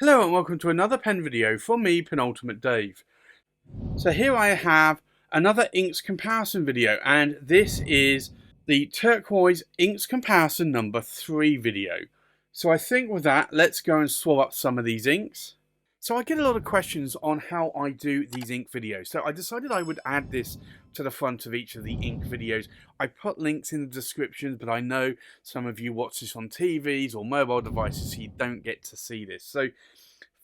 Hello and welcome to another pen video from me, Penultimate Dave. So here I have another inks comparison video, and this is the Turquoise inks comparison number 3 video. So I think with that, let's go and swap up some of these inks. So I get a lot of questions on how I do these ink videos. So I decided I would add this to the front of each of the ink videos. I put links in the description, but I know some of you watch this on TVs or mobile devices, so you don't get to see this. So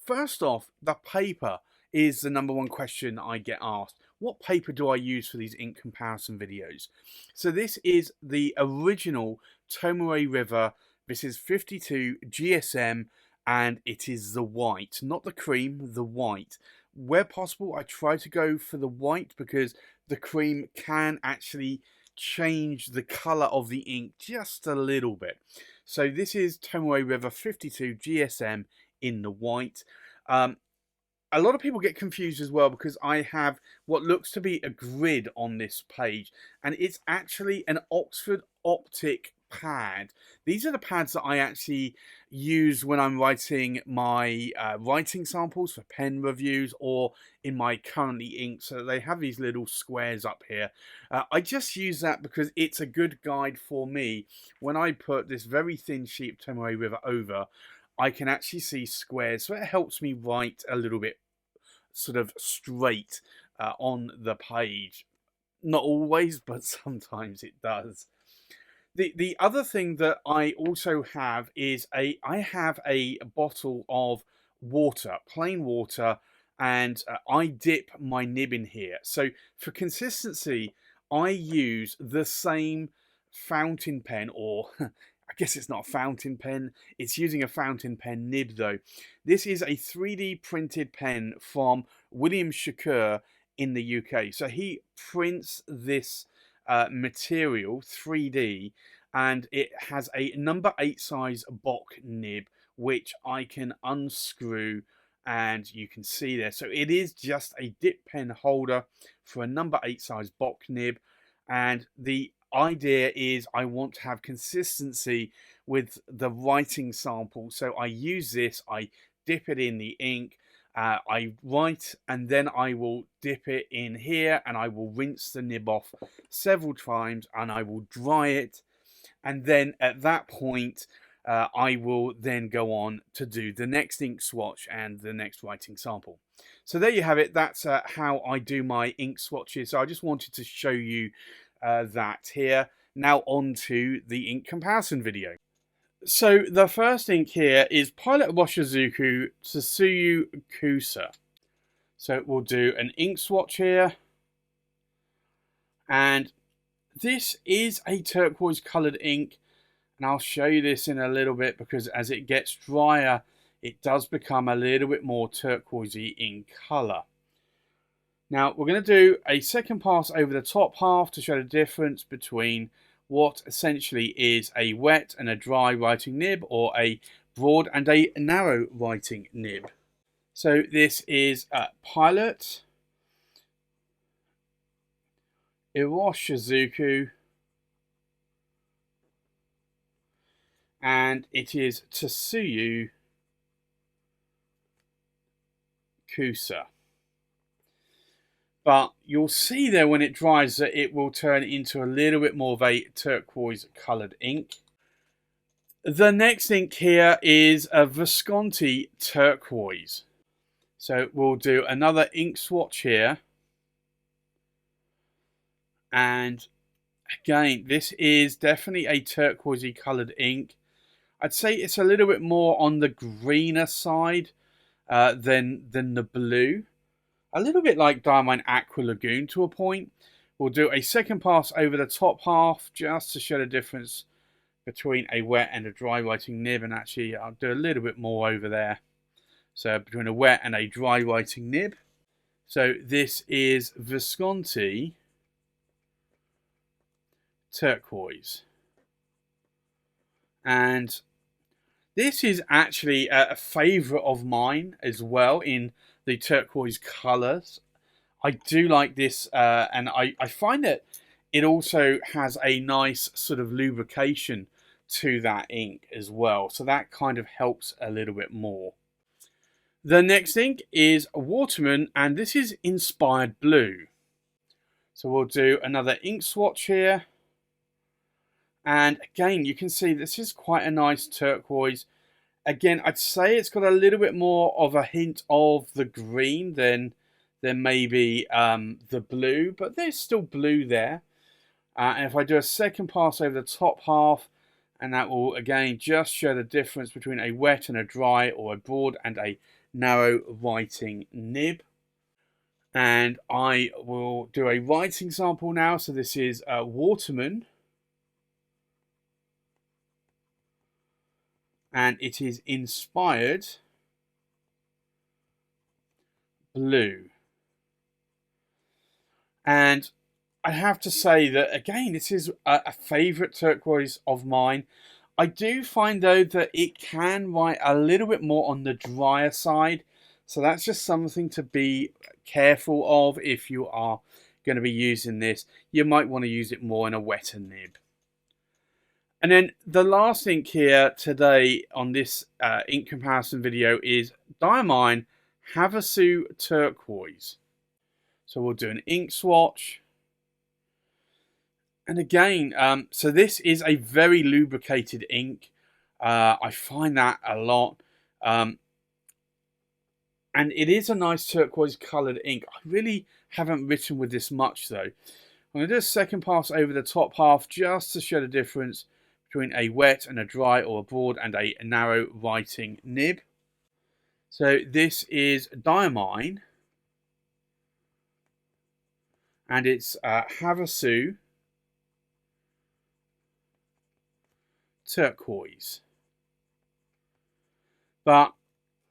first off, the paper is the number one question I get asked. What paper do I use for these ink comparison videos? So this is the original Tomoe River. This is 52 GSM, and it is the white, not the cream, the white. Where possible, I try to go for the white because the cream can actually change the color of the ink just a little bit. So this is Tomoe River 52 GSM in the white. A lot of people get confused as well because I have what looks to be a grid on this page, and it's actually an Oxford Optik pad. These are the pads that I actually use when I'm writing my writing samples for pen reviews or in my currently ink. So they have these little squares up here. I just use that because it's a good guide for me when I put this very thin sheet of Tomoe River over. I can actually see squares, so it helps me write a little bit sort of straight on the page. Not always, but sometimes it does. The other thing that I also have is I have a bottle of water, plain water, and I dip my nib in here. So for consistency, I use the same fountain pen, or I guess it's not a fountain pen, it's using a fountain pen nib though. This is a 3D printed pen from William Shakour in the UK. So he prints this material 3D, and it has a number 8 size Bock nib which I can unscrew, and you can see there. So it is just a dip pen holder for a number 8 size Bock nib, and the idea is I want to have consistency with the writing sample. So I use this, I dip it in the ink, I write, and then I will dip it in here, and I will rinse the nib off several times, and I will dry it, and then at that point I will then go on to do the next ink swatch and the next writing sample. So there you have it. That's how I do my ink swatches. So I just wanted to show you that here. Now on to the ink comparison video. So the first ink here is Pilot Iroshizuku Tsuyu-Kusa. So we'll do an ink swatch here, and this is a turquoise coloured ink, and I'll show you this in a little bit because as it gets drier it does become a little bit more turquoisey in colour. Now we're going to do a second pass over the top half to show the difference between what essentially is a wet and a dry writing nib, or a broad and a narrow writing nib. So this is Pilot Iroshizuku, and it is Tsuyu-Kusa. But you'll see there when it dries that it will turn into a little bit more of a turquoise coloured ink. The next ink here is a Visconti Turquoise. So we'll do another ink swatch here. And again, this is definitely a turquoisey coloured ink. I'd say it's a little bit more on the greener side than the blue. A little bit like Diamine Aqua Lagoon to a point. We'll do a second pass over the top half just to show the difference between a wet and a dry writing nib, and actually I'll do a little bit more over there. So between a wet and a dry writing nib. So this is Visconti Turquoise, and this is actually a favourite of mine as well in the turquoise colours. I do like this, and I find that it also has a nice sort of lubrication to that ink as well, so that kind of helps a little bit more. The next ink is Waterman, and this is Inspired Blue. So we'll do another ink swatch here. And again, you can see this is quite a nice turquoise. Again, I'd say it's got a little bit more of a hint of the green than maybe the blue, but there's still blue there. And if I do a second pass over the top half, and that will again just show the difference between a wet and a dry, or a broad and a narrow writing nib. And I will do a writing sample now. So this is Waterman. And it is Inspired Blue. And I have to say that, again, this is a favourite turquoise of mine. I do find, though, that it can write a little bit more on the drier side. So that's just something to be careful of if you are going to be using this. You might want to use it more in a wetter nib. And then the last ink here today on this ink comparison video is Diamine Havasu Turquoise. So we'll do an ink swatch. And again, so this is a very lubricated ink. I find that a lot. And it is a nice turquoise coloured ink. I really haven't written with this much though. I'm going to do a second pass over the top half just to show the difference between a wet and a dry, or a broad and a narrow writing nib. So this is Diamine, and it's Havasu Turquoise. But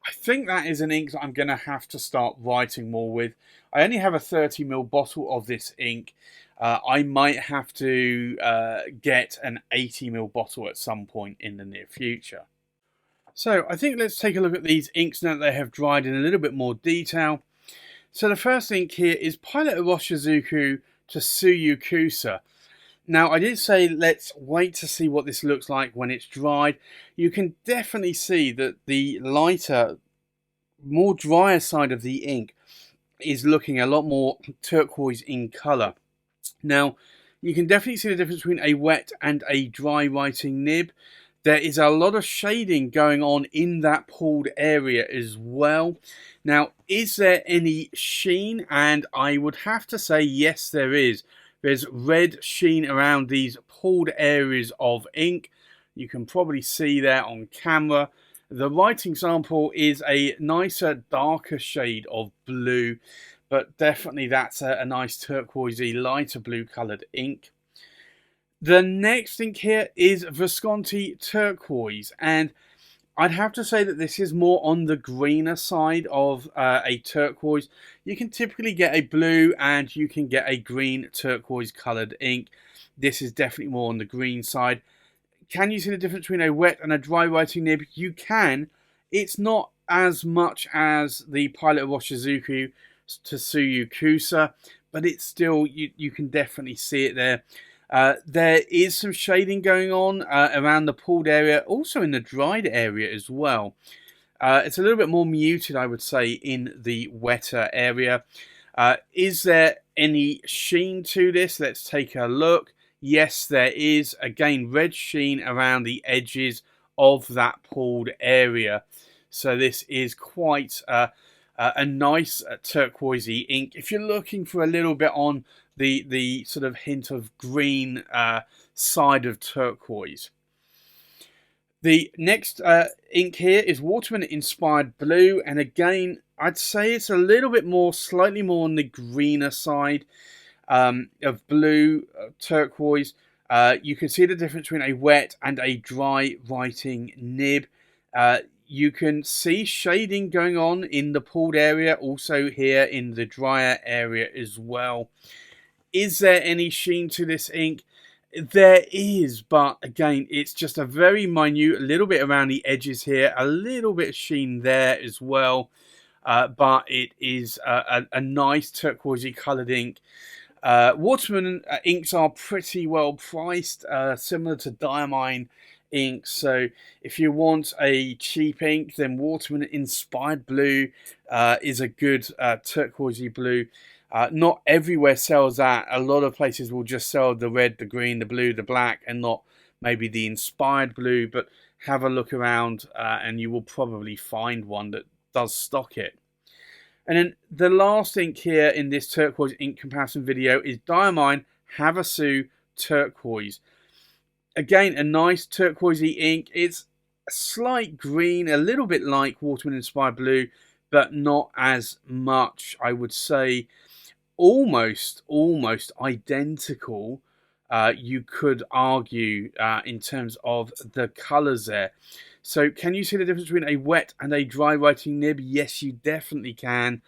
I think that is an ink that I'm going to have to start writing more with. I only have a 30ml bottle of this ink. I might have to get an 80ml bottle at some point in the near future. So I think let's take a look at these inks now that they have dried in a little bit more detail. So the first ink here is Pilot Iroshizuku Tsuyu-Kusa. Now, I did say let's wait to see what this looks like when it's dried. You can definitely see that the lighter, more drier side of the ink is looking a lot more turquoise in colour. Now, you can definitely see the difference between a wet and a dry writing nib. There is a lot of shading going on in that pulled area as well. Now, is there any sheen? And I would have to say yes, there is. There's red sheen around these pulled areas of ink. You can probably see there on camera. The writing sample is a nicer, darker shade of blue, but definitely that's a nice turquoisey, lighter blue coloured ink. The next ink here is Visconti Turquoise, and I'd have to say that this is more on the greener side of a turquoise. You can typically get a blue and you can get a green turquoise coloured ink. This is definitely more on the green side. Can you see the difference between a wet and a dry writing nib? You can. It's not as much as the Pilot Iroshizuku Tsuyu-Kusa, but it's still, you can definitely see it there. There is some shading going on around the pulled area, also in the dried area as well. It's a little bit more muted, I would say, in the wetter area. Is there any sheen to this? Let's take a look. Yes, there is. Again, red sheen around the edges of that pulled area. So this is quite a nice turquoisey ink. If you're looking for a little bit on the sort of hint of green side of turquoise. The next ink here is Waterman Inspired Blue, and again, I'd say it's a little bit more, slightly more on the greener side of blue, turquoise. You can see the difference between a wet and a dry writing nib. You can see shading going on in the pulled area, also here in the drier area as well. Is there any sheen to this ink? There is, but again, it's just a very minute, a little bit around the edges here, a little bit of sheen there as well. But it is a nice turquoisey coloured ink. Waterman inks are pretty well priced, similar to Diamine inks. So if you want a cheap ink, then Waterman Inspired Blue is a good turquoisey blue. Not everywhere sells that. A lot of places will just sell the red, the green, the blue, the black, and not maybe the inspired blue. But have a look around and you will probably find one that does stock it. And then the last ink here in this turquoise ink comparison video is Diamine Havasu Turquoise. Again, a nice turquoisey ink. It's a slight green, a little bit like Waterman Inspired Blue, but not as much. I would say almost identical. You could argue in terms of the colours there. So can you see the difference between a wet and a dry writing nib? Yes, you definitely can.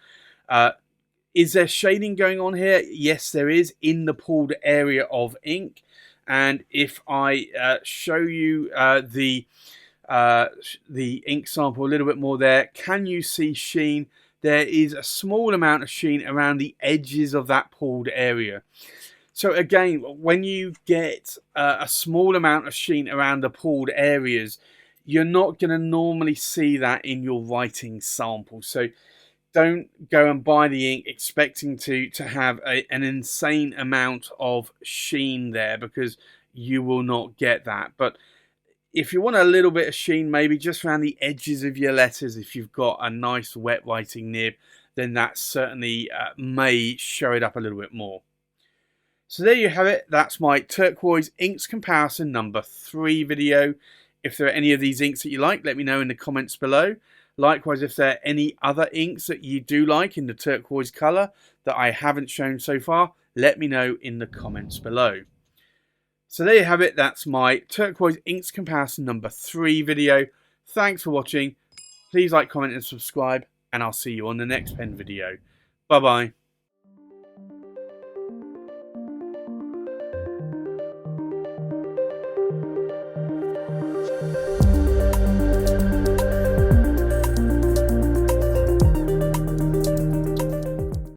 Is there shading going on here? Yes, there is in the pooled area of ink. And if I show you the ink sample a little bit more there, can you see sheen? There is a small amount of sheen around the edges of that pooled area. So again, when you get a small amount of sheen around the pooled areas, you're not going to normally see that in your writing sample. So don't go and buy the ink expecting to have an insane amount of sheen there, because you will not get that. But if you want a little bit of sheen, maybe just around the edges of your letters, if you've got a nice wet writing nib, then that certainly may show it up a little bit more. So there you have it. That's my turquoise inks comparison number 3 video. If there are any of these inks that you like, let me know in the comments below. Likewise, if there are any other inks that you do like in the turquoise colour that I haven't shown so far, let me know in the comments below. So there you have it. That's my turquoise inks comparison number 3 video. Thanks for watching. Please like, comment and subscribe, and I'll see you on the next pen video. Bye bye.